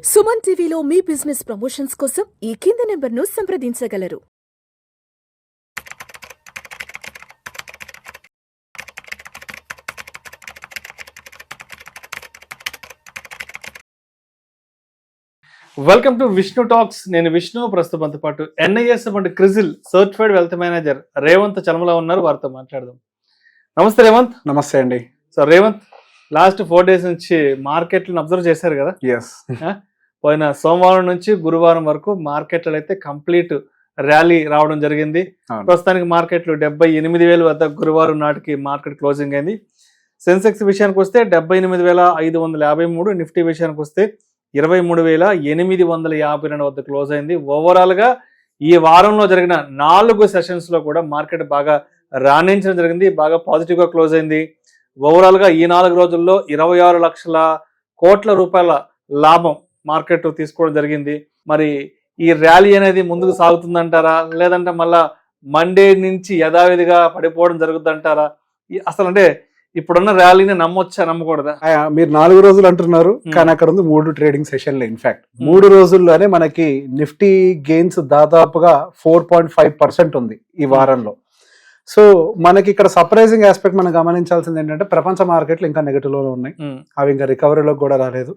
సుమన్ టీవీలో మీ business promotions కోసం ఈ కింది నెంబర్ను సంప్రదించగలరు. Welcome to Vishnu Talks. నేను విష్ణు. ప్రస్తుతంతో పాటు NIS and CRISIL certified wealth manager Revanth Chalamala ఉన్నారు. వారితో మాట్లాడదాం. నమస్తే రేవంత్. నమస్తే అండి. సో రేవంత్, లాస్ట్ 4 days నుంచి మార్కెట్లను అబ్జర్వ్ చేశారు కదా. ఎస్. పోయిన సోమవారం నుంచి గురువారం వరకు మార్కెట్లలో అయితే కంప్లీట్ ర్యాలీ రావడం జరిగింది. ప్రస్తుతానికి మార్కెట్లు 78,000 వద్ద గురువారం నాటికి మార్కెట్ క్లోజింగ్ అయింది. సెన్సెక్స్ విషయానికి వస్తే 78,553, నిఫ్టీ విషయానికి వస్తే 23,852 వద్ద క్లోజ్ అయింది. ఓవరాల్ గా ఈ వారంలో జరిగిన 4 సెషన్స్ లో కూడా మార్కెట్ బాగా రాణించడం జరిగింది. బాగా పాజిటివ్ గా క్లోజ్ అయింది. ఓవరాల్ గా ఈ 4 రోజుల్లో 26 లక్షల కోట్ల రూపాయల లాభం మార్కెట్ తీసుకోవడం జరిగింది. మరి ఈ ర్యాలీ అనేది ముందుకు సాగుతుందంటారా, లేదంటే మళ్ళా మండే నుంచి యథావిధిగా పడిపోవడం జరుగుతుందంటారా? అసలు అంటే ఇప్పుడున్న ర్యాలీని నమ్మొచ్చా, నమ్మకూడదా? మీరు 4 రోజులు అంటున్నారు, కానీ అక్కడ ఉంది 3 ట్రేడింగ్ సెషన్లు. ఇన్ఫాక్ట్ 3 రోజుల్లోనే మనకి నిఫ్టీ గెయిన్స్ దాదాపుగా 4.5% ఉంది ఈ వారంలో. సో మనకి ఇక్కడ సర్ప్రైజింగ్ ఆస్పెక్ట్ మనం గమనించాల్సింది ఏంటంటే, ప్రపంచ మార్కెట్లు ఇంకా నెగటివ్ లో ఉన్నాయి. అవి ఇంకా రికవరీలోకి కూడా రాలేదు.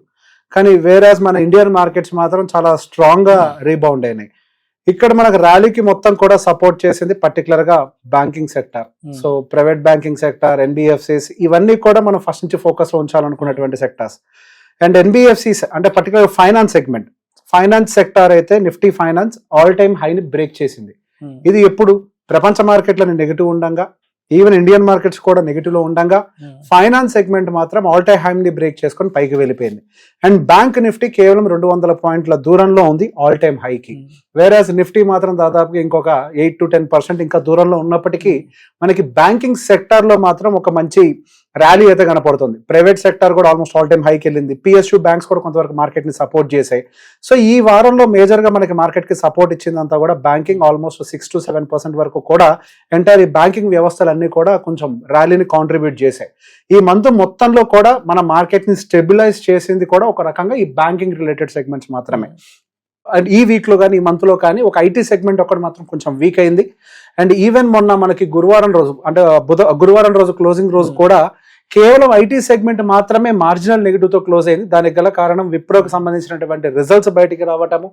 కానీ వేరేస్ మన ఇండియన్ మార్కెట్స్ మాత్రం చాలా స్ట్రాంగ్ గా రీబౌండ్ అయినాయి. ఇక్కడ మనకు ర్యాలీకి మొత్తం కూడా సపోర్ట్ చేసింది పర్టికులర్ గా banking sector. So private banking sector, NBFCs, ఇవన్నీ కూడా మనం ఫస్ట్ నుంచి ఫోకస్ లో ఉంచాలనుకున్నటువంటి సెక్టర్స్. అండ్ ఎన్బిఎఫ్సిస్ అంటే particular finance segment, finance sector అయితే నిఫ్టీ ఫైనాన్స్ ఆల్ టైమ్ హైని బ్రేక్ చేసింది. ఇది ఎప్పుడు ప్రపంచ మార్కెట్లను నెగిటివ్ ఉండగా, ఈవెన్ ఇండియన్ మార్కెట్స్ కూడా నెగిటివ్ లో ఉండగా, ఫైనాన్స్ సెగ్మెంట్ మాత్రం ఆల్ టైమ్ హైని బ్రేక్ చేసుకొని పైకి వెళ్ళిపోయింది. అండ్ బ్యాంక్ నిఫ్టీ కేవలం 200 పాయింట్ల దూరంలో ఉంది ఆల్ టైమ్ హైకి. వేరేస్ నిఫ్టీ మాత్రం దాదాపుగా ఇంకొక 8 to 10% ఇంకా దూరంలో ఉన్నప్పటికీ మనకి బ్యాంకింగ్ సెక్టర్ లో మాత్రం ఒక మంచి ర్యాలీ అయితే కనపడుతుంది. ప్రైవేట్ సెక్టర్ కూడా ఆల్మోస్ట్ ఆల్ టైమ్ హైకి వెళ్ళింది. పిఎస్యు బ్యాంక్స్ కూడా కొంతవరకు మార్కెట్ ని సపోర్ట్ చేశాయి. సో ఈ వారంలో మేజర్ గా మనకి మార్కెట్ కి సపోర్ట్ ఇచ్చిందంతా కూడా బ్యాంకింగ్. ఆల్మోస్ట్ 6 to 7% వరకు కూడా ఎంటైర్ ఈ బ్యాంకింగ్ వ్యవస్థలన్నీ కూడా కొంచెం ర్యాలీని కాంట్రిబ్యూట్ చేశాయి. ఈ మంత్ మొత్తంలో కూడా మన మార్కెట్ ని స్టెబిలైజ్ చేసింది కూడా ఒక రకంగా ఈ బ్యాంకింగ్ రిలేటెడ్ సెగ్మెంట్స్ మాత్రమే. అండ్ ఈ వీక్ లో కానీ ఈ మంత్ లో కానీ ఒక ఐటీ సెగ్మెంట్ ఒకటి మాత్రం కొంచెం వీక్ అయింది. అండ్ ఈవెన్ మొన్న మనకి గురువారం రోజు అంటే గురువారం రోజు క్లోజింగ్ రోజు కూడా కేవలం ఐటీ సెగ్మెంట్ మాత్రమే మార్జినల్ నెగిటివ్ తో క్లోజ్ అయింది. దానికి గల కారణం విప్రోకి సంబంధించినటువంటి రిజల్ట్స్ బయటికి రావటము.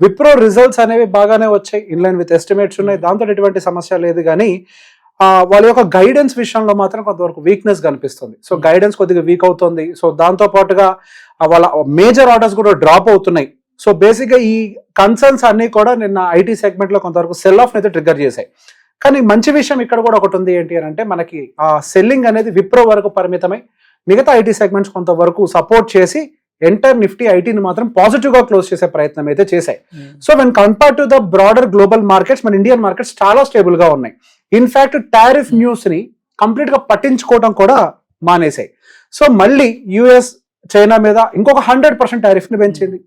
విప్రో రిజల్ట్స్ అనేవి బాగానే వచ్చాయి, ఇన్లైన్ విత్ ఎస్టిమేట్స్ ఉన్నాయి, దాంతో ఎటువంటి సమస్య లేదు. కానీ వాళ్ళ యొక్క గైడెన్స్ విషయంలో మాత్రం కొంతవరకు వీక్నెస్ కనిపిస్తుంది. సో గైడెన్స్ కొద్దిగా వీక్ అవుతుంది. సో దాంతో పాటుగా వాళ్ళ మేజర్ ఆర్డర్స్ కూడా డ్రాప్ అవుతున్నాయి. సో బేసిక్గా ఈ కన్సర్న్స్ అన్ని కూడా నిన్న ఐటీ సెగ్మెంట్ లో కొంతవరకు సెల్ ఆఫ్ అయితే ట్రిగ్గర్ చేశాయి. కానీ మంచి విషయం ఇక్కడ కూడా ఒకటి ఉంది. ఏంటి అని అంటే, మనకి ఆ సెల్లింగ్ అనేది విప్రో వరకు పరిమితమై మిగతా ఐటీ సెగ్మెంట్స్ కొంతవరకు సపోర్ట్ చేసి ఎంటైర్ నిఫ్టీ ఐటీని మాత్రం పాజిటివ్ గా క్లోజ్ చేసే ప్రయత్నం అయితే చేశాయి. So when compare to the broader global markets, మన ఇండియన్ మార్కెట్స్ చాలా స్టేబుల్ గా ఉన్నాయి. ఇన్ఫాక్ట్ టారిఫ్ న్యూస్ ని కంప్లీట్ గా పట్టించుకోవడం కూడా మానేశాయి. సో మళ్ళీ యుఎస్ చైనా మీద ఇంకొక 100% టారిఫ్ ని పెంచింది.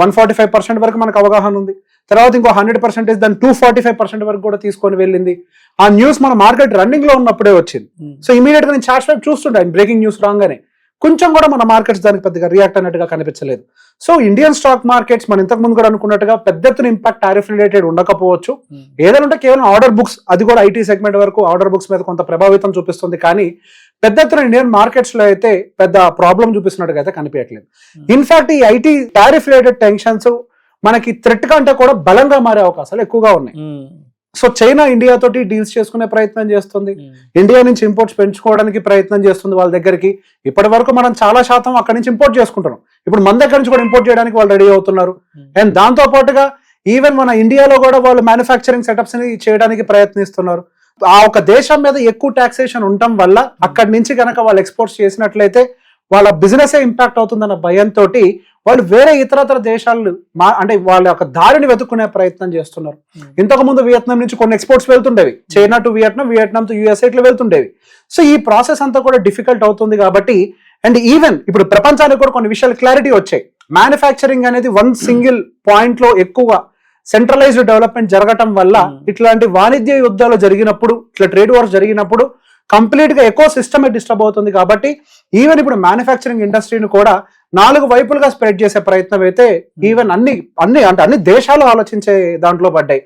145% వరకు మనకు అవగాహన ఉంది. తర్వాత ఇంకో 100% దాన్ని 245% వరకు కూడా తీసుకొని వెళ్ళింది. ఆ న్యూస్ మన మార్కెట్ రన్నింగ్ లో ఉన్నప్పుడే వచ్చింది. సో ఇమీడియట్ గా నేను చార్ట్ వైపు చూస్తుండే బ్రేకింగ్ న్యూస్ రాగానే కొంచెం కూడా మన మార్కెట్స్ దానికి పెద్దగా రియాక్ట్ అన్నట్టుగా కనిపించలేదు. సో ఇండియన్ స్టాక్ మార్కెట్స్ మనం ఇంతకు ముందు కూడా అనుకున్నట్టుగా పెద్ద ఎత్తున ఇంపాక్ట్ టారిఫ్ రిలేటెడ్ ఉండకపోవచ్చు. ఏదైనా ఉంటే కేవలం ఆర్డర్ బుక్స్, అది కూడా ఐటీ సెగ్మెంట్ వరకు ఆర్డర్ బుక్స్ మీద కొంత ప్రభావితం చూపిస్తుంది. కానీ పెద్ద ఎత్తున ఇండియన్ మార్కెట్స్ లో అయితే పెద్ద ప్రాబ్లం చూపిస్తున్నట్టుగా అయితే కనిపించట్లేదు. ఇన్ఫాక్ట్ ఈ ఐటీ టారిఫ్ రిలేటెడ్ టెన్షన్స్ మనకి థ్రెట్ కంటే కూడా బలంగా మారే అవకాశాలు ఎక్కువగా ఉన్నాయి. సో చైనా ఇండియా తోటి డీల్స్ చేసుకునే ప్రయత్నం చేస్తుంది. ఇండియా నుంచి ఇంపోర్ట్స్ పెంచుకోవడానికి ప్రయత్నం చేస్తుంది వాళ్ళ దగ్గరికి. ఇప్పటి వరకు మనం చాలా శాతం అక్కడి నుంచి ఇంపోర్ట్ చేసుకుంటున్నాం. ఇప్పుడు మన దగ్గర నుంచి కూడా ఇంపోర్ట్ చేయడానికి వాళ్ళు రెడీ అవుతున్నారు. అండ్ దాంతో పాటుగా ఈవెన్ మన ఇండియాలో కూడా వాళ్ళు మ్యానుఫ్యాక్చరింగ్ సెటప్స్ ని చేయడానికి ప్రయత్నిస్తున్నారు. ఆ ఒక దేశం మీద ఎక్కువ టాక్సేషన్ ఉండటం వల్ల అక్కడి నుంచి కనుక వాళ్ళు ఎక్స్పోర్ట్స్ చేసినట్లయితే వాళ్ళ బిజినెస్ ఇంపాక్ట్ అవుతుందన్న భయంతో వాళ్ళు వేరే ఇతరతర దేశాలు అంటే వాళ్ళ యొక్క దారిని వెతుక్కునే ప్రయత్నం చేస్తున్నారు. ఇంతకు ముందు వియత్నాం నుంచి కొన్ని ఎక్స్పోర్ట్స్ వెళ్తుండేవి, China to Vietnam, Vietnam to USA ఇట్లా వెళ్తుండేవి. సో ఈ ప్రాసెస్ అంతా కూడా డిఫికల్ట్ అవుతుంది కాబట్టి. అండ్ ఈవెన్ ఇప్పుడు ప్రపంచానికి కూడా కొన్ని విషయాలు క్లారిటీ వచ్చాయి. మ్యానుఫ్యాక్చరింగ్ అనేది వన్ సింగిల్ పాయింట్ లో ఎక్కువ సెంట్రలైజ్డ్ డెవలప్మెంట్ జరగటం వల్ల ఇట్లాంటి వాణిజ్య యుద్ధాలు జరిగినప్పుడు, ఇట్లా ట్రేడ్ వార్స్ జరిగినప్పుడు కంప్లీట్ గా ఎకో సిస్టమే డిస్టర్బ్ అవుతుంది. కాబట్టి ఈవెన్ ఇప్పుడు మ్యానుఫ్యాక్చరింగ్ ఇండస్ట్రీని కూడా 4 వైపులుగా స్ప్రెడ్ చేసే ప్రయత్నం అయితే ఈవెన్ అన్ని దేశాలు ఆలోచించే దాంట్లో పడ్డాయి.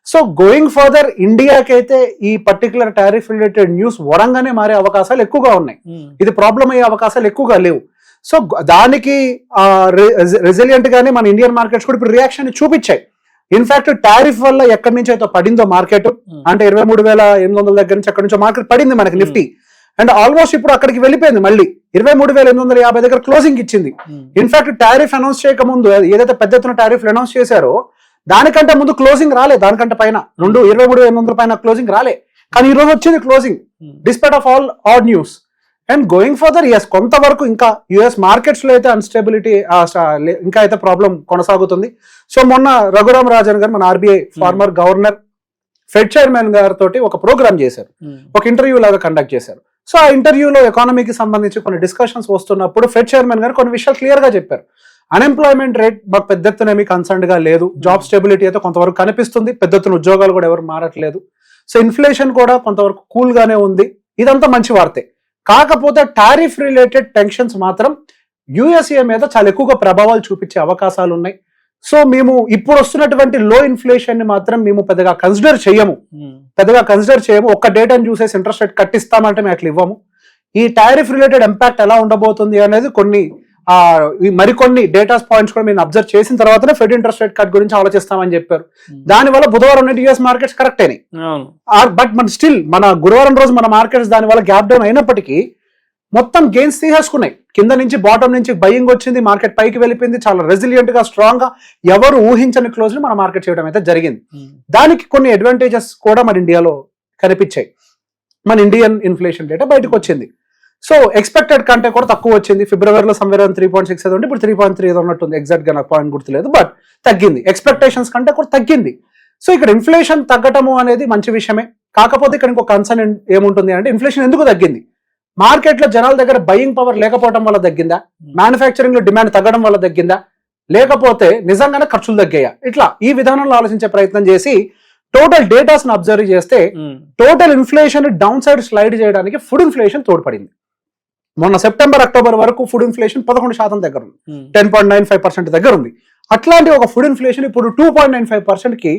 సో గోయింగ్ ఫర్దర్ ఇండియాకి అయితే ఈ పర్టికులర్ టారిఫ్ రిలేటెడ్ న్యూస్ వరంగానే మారే అవకాశాలు ఎక్కువగా ఉన్నాయి. ఇది ప్రాబ్లం అయ్యే అవకాశాలు ఎక్కువగా లేవు. సో దానికి రెసిలియంట్ గానే మన ఇండియన్ మార్కెట్స్ కూడా ఇప్పుడు రియాక్షన్ చూపించాయి. ఇన్ఫాక్ట్ టారిఫ్ వల్ల ఎక్కడి నుంచి అయితే పడిందో మార్కెట్, అంటే 23,800 దగ్గర నుంచి అక్కడి నుంచి మార్కెట్ పడింది మనకి నిఫ్టీ, అండ్ ఆల్మోస్ట్ ఇప్పుడు అక్కడికి వెళ్ళిపోయింది. మళ్ళీ 23,850 దగ్గర క్లోజింగ్ ఇచ్చింది. ఇన్ఫాక్ట్ టారిఫ్ అనౌన్స్ చేయక ముందు ఏదైతే పెద్ద ఎత్తున టారిఫ్ అనౌన్స్ చేశారో దానికంటే ముందు క్లోజింగ్ రాలే, దానికంటే పైన 23,800 పైన క్లోజింగ్ రాలే. కానీ ఈ రోజు వచ్చింది closing despite of all odd news. And going further as కొంతవరకు ఇంకా యుఎస్ మార్కెట్స్ లో అయితే అన్స్టెబిలిటీ ఇంకా అయితే ప్రాబ్లం కొనసాగుతుంది. సో మొన్న రఘురామ్ రాజన్ గారు మన RBI farmer governor fed chairman గారితో ఒక ప్రోగ్రామ్ చేశారు, ఒక ఇంటర్వ్యూ లాగా కండక్ట్ చేశారు. సో ఆ ఇంటర్వ్యూలో ఎకానమీకి సంబంధించి కొన్ని డిస్కషన్స్ వస్తున్నప్పుడు ఫెడ్ చైర్మన్ గారు కొన్ని విషయాలు క్లియర్ గా చెప్పారు. అన్ఎంప్లాయ్మెంట్ రేట్ మాకు పెద్ద ఎత్తున ఏమీ కన్సర్న్ గా లేదు, జాబ్ స్టెబిలిటీ అయితే కొంతవరకు కనిపిస్తుంది, పెద్ద ఎత్తున ఉద్యోగాలు కూడా ఎవరు మారట్లేదు. సో ఇన్ఫ్లేషన్ కూడా కొంతవరకు కూల్ గానే ఉంది. ఇదంతా మంచి వార్తే. కాకపోతే టారిఫ్ రిలేటెడ్ టెన్షన్స్ మాత్రం యుఎస్ఏ మీద చాలా ఎక్కువగా ప్రభావాలు చూపించే అవకాశాలు ఉన్నాయి. సో మేము ఇప్పుడు వస్తున్నటువంటి లో ఇన్ఫ్లేషన్ ని మాత్రం మేము పెద్దగా కన్సిడర్ చేయము. ఒక్క డేటాను చూసేసి ఇంట్రెస్ట్ రేట్ కట్టిస్తామంటే మేము అట్లా ఇవ్వము. ఈ టారిఫ్ రిలేటెడ్ ఇంపాక్ట్ ఎలా ఉండబోతుంది అనేది మరికొన్ని డేటా పాయింట్స్ కూడా మేము అబ్జర్వ్ చేసిన తర్వాతనే ఫెడ్ ఇంట్రెస్ట్ రేట్ కట్ గురించి ఆలోచిస్తామని చెప్పారు. దానివల్ల బుధవారం నాటి యుఎస్ మార్కెట్స్ కరెక్ట్ అయినాయి. బట్ మన గురువారం రోజు మన మార్కెట్స్ దానివల్ల గ్యాప్ డౌన్ అయినప్పటికీ మొత్తం గెయిన్స్ తీసేసుకున్నాయి. కింద నుంచి బాటమ్ నుంచి బయింగ్ వచ్చింది, మార్కెట్ పైకి వెళ్ళిపోయింది. చాలా రెసిలియంట్ గా స్ట్రాంగ్ గా ఎవరు ఊహించని క్లోజ్ ని మన మార్కెట్ చేయడం అయితే జరిగింది. దానికి కొన్ని అడ్వాంటేజెస్ కూడా మన ఇండియాలో కనిపించాయి. మన ఇండియన్ ఇన్ఫ్లేషన్ డేటా బయటకు వచ్చింది. సో ఎక్స్పెక్టెడ్ కంటే కూడా తక్కువ వచ్చింది. ఫిబ్రవరిలో సమ్వేర్ 3.6 ఏదో ఉంటే ఇప్పుడు 3.3 ఏదో ఉన్నట్టుంది. ఎగ్జాక్ట్ గా నాకు పాయింట్ గుర్తులేదు, బట్ తగ్గింది. ఎక్స్పెక్టేషన్స్ కంటే కూడా తగ్గింది. సో ఇక్కడ ఇన్ఫ్లేషన్ తగ్గటము అనేది మంచి విషయమే. కాకపోతే ఇక్కడ ఇంకో కన్సర్న్ ఏముంటుంది అంటే ఇన్ఫ్లేషన్ ఎందుకు తగ్గింది? మార్కెట్ లో జనాల దగ్గర బయింగ్ పవర్ లేకపోవడం వల్ల తగ్గిందా, మ్యానుఫ్యాక్చరింగ్ లో డిమాండ్ తగ్గడం వల్ల తగ్గిందా, లేకపోతే నిజంగానే ఖర్చులు తగ్గాయా? ఇట్లా ఈ విధానంలో ఆలోచించే ప్రయత్నం చేసి టోటల్ డేటాస్ అబ్జర్వ్ చేస్తే total inflation down side slide చేయడానికి ఫుడ్ ఇన్ఫ్లేషన్ తోడ్పడింది. మొన్న సెప్టెంబర్ అక్టోబర్ వరకు ఫుడ్ ఇన్ఫ్లేషన్ 11% దగ్గర ఉంది, 10.95% దగ్గర ఉంది. అట్లాంటి ఒక ఫుడ్ ఇన్ఫ్లేషన్ ఇప్పుడు 2.95% కి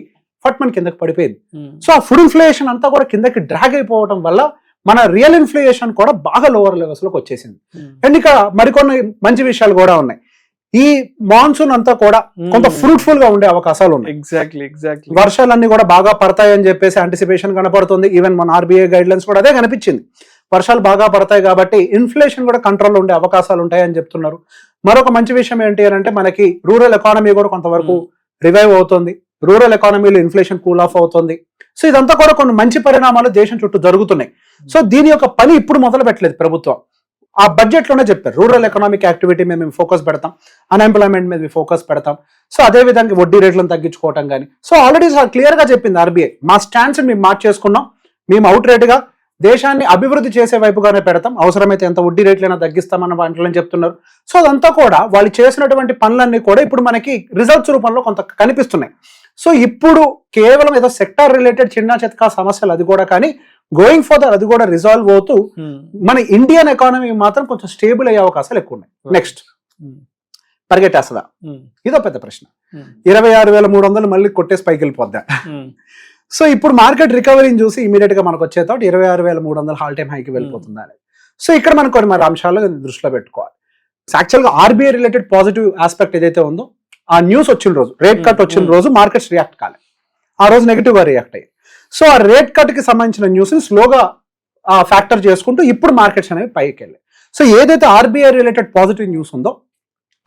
ఫట్మన్ కిందకి పడిపోయింది. సో ఆ ఫుడ్ ఇన్ఫ్లేషన్ అంతా కూడా కిందకి డ్రాగ్ అయిపోవడం వల్ల మన రియల్ ఇన్ఫ్లేషన్ కూడా బాగా లోవర్ లెవెల్స్ లోకి వచ్చేసింది. అండ్ ఇక మరికొన్ని మంచి విషయాలు కూడా ఉన్నాయి. ఈ మాన్సూన్ అంతా కూడా కొంత ఫ్రూట్ఫుల్ గా ఉండే అవకాశాలు ఉన్నాయి. ఎగ్జాక్ట్లీ వర్షాలన్నీ కూడా బాగా పడతాయని చెప్పేసి అంటిసిపేషన్ కనపడుతుంది. ఈవెన్ మన ఆర్బీఐ గైడ్ లైన్స్ కూడా అదే కనిపించింది. వర్షాలు బాగా పడతాయి కాబట్టి ఇన్ఫ్లేషన్ కూడా కంట్రోల్లో ఉండే అవకాశాలు ఉంటాయని చెప్తున్నారు. మరొక మంచి విషయం ఏంటి అని అంటే మనకి రూరల్ ఎకానమీ కూడా కొంతవరకు రివైవ్ అవుతుంది. రూరల్ ఎకానమీలో ఇన్ఫ్లేషన్ కూల్ ఆఫ్ అవుతుంది. సో ఇదంతా కూడా కొన్ని మంచి పరిణామాలు దేశం చుట్టూ జరుగుతున్నాయి. సో దీని యొక్క పని ఇప్పుడు మొదలు పెట్టలేదు ప్రభుత్వం. ఆ బడ్జెట్ లోనే చెప్పారు రూరల్ ఎకనామిక్ యాక్టివిటీ మీద మేము ఫోకస్ పెడతాం, అన్ఎంప్లాయ్మెంట్ మీద ఫోకస్ పెడతాం. సో అదే విధంగా వడ్డీ రేట్లను తగ్గించుకోవటం కానీ. సో ఆల్రెడీ క్లియర్ గా చెప్పింది ఆర్బీఐ, మా స్టాండ్స్ మేము మార్చేసుకున్నాం, మేము అవుట్ రేట్ గా దేశాన్ని అభివృద్ధి చేసే వైపుగానే పెడతాం, అవసరమైతే ఎంత వడ్డీ రేట్లైనా తగ్గిస్తామన్న వాటిలో చెప్తున్నారు. సో అదంతా కూడా వాళ్ళు చేసినటువంటి పనులన్నీ కూడా ఇప్పుడు మనకి రిజల్ట్స్ రూపంలో కొంత కనిపిస్తున్నాయి. సో ఇప్పుడు కేవలం ఏదో సెక్టార్ రిలేటెడ్ చిన్న చితకా సమస్యలు అది కూడా, కానీ గోయింగ్ ఫర్దర్ అది కూడా రిజాల్వ్ అవుతూ మన ఇండియన్ ఎకానమీ మాత్రం కొంచెం స్టేబుల్ అయ్యే అవకాశాలు ఎక్కువ ఉన్నాయి. నెక్స్ట్ పరిగెట్టేస్తుందా? ఇదో పెద్ద ప్రశ్న. 26,300 మళ్ళీ కొట్టేసి పైకి వెళ్ళిపోద్దా? సో ఇప్పుడు మార్కెట్ రికవరీని చూసి ఇమీడియట్ గా మనకు వచ్చే థాట్ 26,300 హాల్ టైమ్ హైకి వెళ్ళిపోతుందా అనేది. సో ఇక్కడ మనం కొన్ని మరి అంశాలు దృష్టిలో పెట్టుకోవాలి. యాక్చువల్గా ఆర్బీఐ రిలేటెడ్ పాజిటివ్ ఆస్పెక్ట్ ఏదైతే ఉందో, ఆ న్యూస్ వచ్చిన రోజు, రేట్ కట్ వచ్చిన రోజు మార్కెట్స్ రియాక్ట్ కాలే, ఆ రోజు నెగిటివ్ గా రియాక్ట్ అయ్యాయి. సో ఆ రేట్ కట్ కి సంబంధించిన న్యూస్ ని స్లోగా ఫ్యాక్టర్ చేసుకుంటూ ఇప్పుడు మార్కెట్స్ అనేవి పైకి వెళ్ళాయి. సో ఏదైతే ఆర్బీఐ రిలేటెడ్ పాజిటివ్ న్యూస్ ఉందో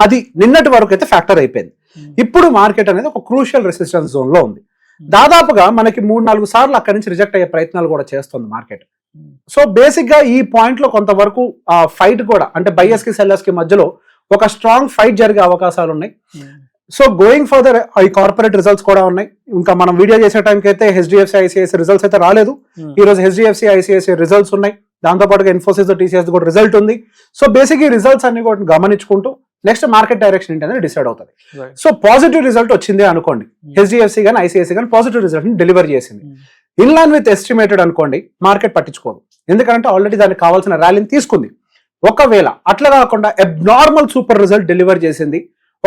అది నిన్నటి వరకు అయితే ఫ్యాక్టర్ అయిపోయింది. ఇప్పుడు మార్కెట్ అనేది ఒక క్రూషియల్ రెసిస్టెన్స్ జోన్ లో ఉంది. దాదాపుగా మనకి 3-4 సార్లు అక్కడి నుంచి రిజెక్ట్ అయ్యే ప్రయత్నాలు కూడా చేస్తుంది మార్కెట్. సో బేసిక్ గా ఈ పాయింట్ లో కొంతవరకు ఆ ఫైట్ కూడా, అంటే బయర్స్ కి సెల్లర్స్ కి మధ్యలో ఒక స్ట్రాంగ్ ఫైట్ జరిగే అవకాశాలు ఉన్నాయి. సో గోయింగ్ ఫర్దర్ ఈ కార్పొరేట్ రిజల్ట్స్ కూడా ఉన్నాయి. ఇంకా మనం వీడియో చేసే టైంకి అయితే హెచ్డిఎఫ్సి ఐసిఐసిఐ రిజల్ట్స్ అయితే రాలేదు. ఈ రోజు హెచ్డిఎఫ్సి ఐసిఐసిఐ రిజల్ట్స్ ఉన్నాయి, దాంతో పాటుగా ఇన్ఫోసిస్ టీసీఎస్ కూడా రిజల్ట్ ఉంది. సో బేసిక్ ఈ రిజల్ట్స్ అన్ని కూడా గమనించుకుంటూ నెక్స్ట్ మార్కెట్ డైరెక్షన్ ఏంటి అనేది డిసైడ్ అవుతుంది. సో పాజిటివ్ రిజల్ట్ వచ్చింది అనుకోండి, హెచ్డిఎఫ్సి కానీ ఐసిఐసి కానీ పాజిటివ్ రిజల్ట్ ని డెలివర్ చేసింది, ఇన్ లైన్ విత్ ఎస్టిమేటెడ్ అనుకోండి, మార్కెట్ పట్టించుకోదు. ఎందుకంటే ఆల్రెడీ దానికి కావాల్సిన ర్యాలీని తీసుకుంది. ఒకవేళ అట్లా కాకుండా అబ్నార్మల్ సూపర్ రిజల్ట్ డెలివర్ చేసింది,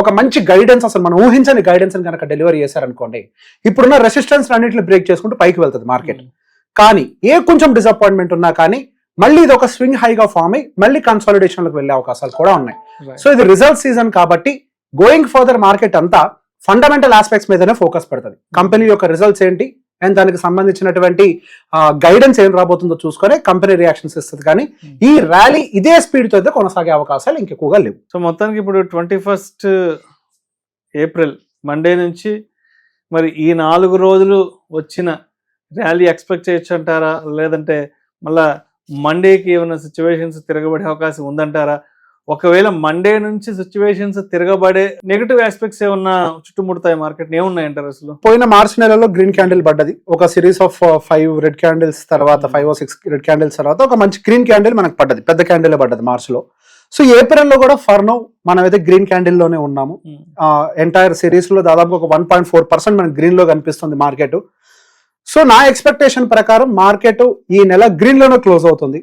ఒక మంచి గైడెన్స్, అసలు మనం ఊహించని గైడెన్స్ కనుక డెలివరీ చేశారనుకోండి, ఇప్పుడున్న రెసిస్టెన్స్ అన్నింటిని బ్రేక్ చేసుకుంటూ పైకి వెళ్తుంది మార్కెట్. కానీ కొంచెం డిసప్పాయింట్మెంట్ ఉన్నా కానీ మళ్ళీ ఇది ఒక స్వింగ్ హైగా ఫామ్ అయ్యి మళ్ళీ కన్సాలిడేషన్ లోకి వెళ్ళే అవకాశాలు కూడా ఉన్నాయి. సో ఇది రిజల్ట్ సీజన్ కాబట్టి గోయింగ్ ఫర్దర్ మార్కెట్ అంతా ఫండమెంటల్ ఆస్పెక్ట్స్ మీదనే ఫోకస్ పెడుతుంది. కంపెనీ యొక్క రిజల్ట్స్ ఏంటి అండ్ దానికి సంబంధించినటువంటి గైడెన్స్ ఏం రాబోతుందో చూసుకొని కంపెనీ రియాక్షన్స్ ఇస్తుంది. కానీ ఈ ర్యాలీ ఇదే స్పీడ్ తో అయితే కొనసాగే అవకాశాలు ఇంకెక్కువగా లేవు. సో మొత్తానికి ఇప్పుడు 21 ఏప్రిల్ మండే నుంచి మరి ఈ 4 రోజులు వచ్చిన ర్యాలీ ఎక్స్పెక్ట్ చేయొచ్చు అంటారా, లేదంటే మళ్ళా మండేకి ఏమైనా సిచ్యువేషన్స్ తిరగబడే అవకాశం ఉందంటారా? ఒకవేళ మండే నుంచి సిచ్యువేషన్స్ తిరగబడే నెగటివ్ ఆస్పెక్ట్స్ ఏమన్నా చుట్టుముడతాయి మార్కెట్, ఏమున్నాయంటారు అసలు? పోయిన మార్చ్ నెలలో గ్రీన్ క్యాండిల్ పడ్డది, ఒక సిరీస్ ఆఫ్ 5 రెడ్ క్యాండిల్స్ తర్వాత 5 or 6 రెడ్ క్యాండిల్స్ తర్వాత ఒక మంచి గ్రీన్ క్యాండిల్ మనకు పడ్డది, పెద్ద క్యాండిల్ పడ్డది మార్చ్ లో. సో ఏప్రిల్ లో కూడా ఫర్ నౌ మనం అయితే గ్రీన్ క్యాండిల్ లోనే ఉన్నాము. ఎంటైర్ సిరీస్ లో దాదాపు ఒక 1.4% మనకి గ్రీన్ లో కనిపిస్తుంది మార్కెట్. సో నా ఎక్స్పెక్టేషన్ ప్రకారం మార్కెట్ ఈ నెల గ్రీన్ లోనే క్లోజ్ అవుతుంది.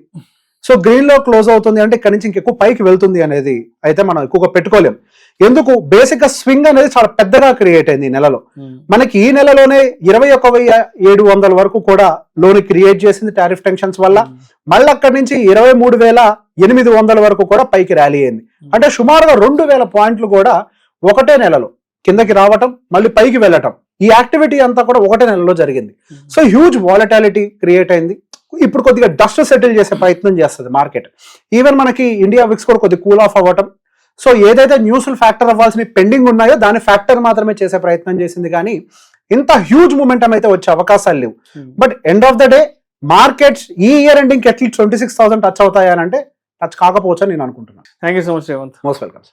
సో గ్రీన్ లో క్లోజ్ అవుతుంది అంటే ఇక్కడ నుంచి ఇంకెక్కువ పైకి వెళ్తుంది అనేది అయితే మనం ఎక్కువగా పెట్టుకోలేం. ఎందుకు, బేసిక్ గా స్వింగ్ అనేది చాలా పెద్దగా క్రియేట్ అయింది ఈ నెలలో. మనకి ఈ నెలలోనే 21,700 వరకు కూడా లోన్ క్రియేట్ చేసింది టారిఫ్ టెన్షన్స్ వల్ల. మళ్ళీ అక్కడి నుంచి 23,800 వరకు కూడా పైకి ర్యాలీ అయింది. అంటే సుమారుగా 2,000 పాయింట్లు కూడా ఒకటే నెలలో కిందకి రావటం మళ్ళీ పైకి వెళ్ళటం, ఈ యాక్టివిటీ అంతా కూడా ఒకటే నెలలో జరిగింది. సో హ్యూజ్ వాలటాలిటీ క్రియేట్ అయింది. ఇప్పుడు కొద్దిగా డస్ట్ సెటిల్ చేసే ప్రయత్నం చేస్తుంది మార్కెట్. ఈవెన్ మనకి ఇండియా విక్స్ కూడా కొద్దిగా కూల్ ఆఫ్ అవ్వటం. సో ఏదైతే న్యూస్ ఫ్యాక్టర్ అవ్వాల్సిన పెండింగ్ ఉన్నాయో దాని ఫ్యాక్టర్ మాత్రమే చేసే ప్రయత్నం చేసింది, కానీ ఇంత హ్యూజ్ మూమెంటం అయితే వచ్చే అవకాశాలు లేవు. But end of the day markets ఈ ఇయర్ ఎండింగ్ అట్లీస్ట్ 26,000 టచ్ అవుతాయని అంటే టచ్ కాకపోవచ్చు అని నేను అనుకుంటున్నాను. Thank you so much Revanth. Most welcome.